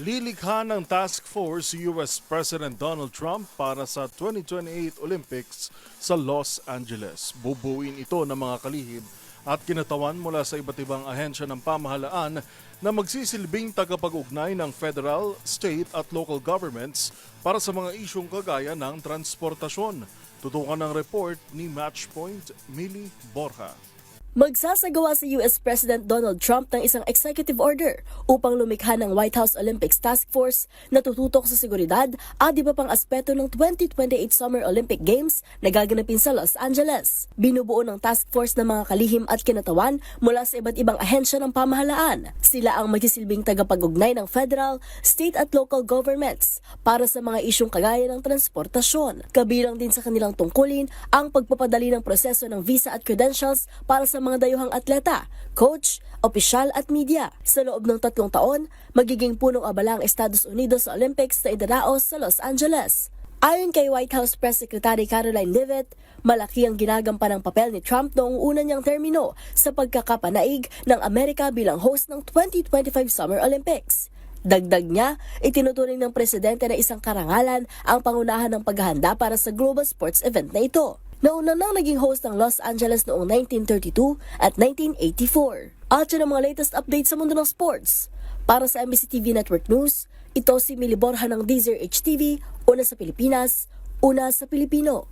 Lilikha ng task force si US President Donald Trump para sa 2028 Olympics sa Los Angeles. Bubuin ito ng mga kalihim at kinatawan mula sa iba't ibang ahensya ng pamahalaan na magsisilbing tagapag-ugnay ng federal, state at local governments para sa mga isyong kagaya ng transportasyon. Tutukan ng report ni Matchpoint Millie Borja. Magsasagawa si US President Donald Trump ng isang executive order upang lumikha ng White House Olympics Task Force na tututok sa seguridad at iba pang aspeto ng 2028 Summer Olympic Games na gaganapin sa Los Angeles. Binubuo ng task force ng mga kalihim at kinatawan mula sa iba't ibang ahensya ng pamahalaan. Sila ang magsisilbing tagapag-ugnay ng federal, state at local governments para sa mga isyong kagaya ng transportasyon. Kabilang din sa kanilang tungkulin ang pagpapadali ng proseso ng visa at credentials para sa mga dayuhang atleta, coach, opisyal at media. Sa loob ng 3 taon, magiging punong abala ang Estados Unidos sa Olympics na idaraos sa Los Angeles. Ayon kay White House Press Secretary Caroline Leavitt, malaki ang ginagampanang papel ni Trump noong una niyang termino sa pagkakapanaig ng Amerika bilang host ng 2025 Summer Olympics. Dagdag niya, itinuturing ng presidente na isang karangalan ang pangunahan ng paghahanda para sa global sports event na ito. Nauna nang naging host ng Los Angeles noong 1932 at 1984. At yun ang mga latest updates sa mundo ng sports. Para sa MBC TV Network News, ito si Millie Borja ng DZRH TV, una sa Pilipinas, una sa Pilipino.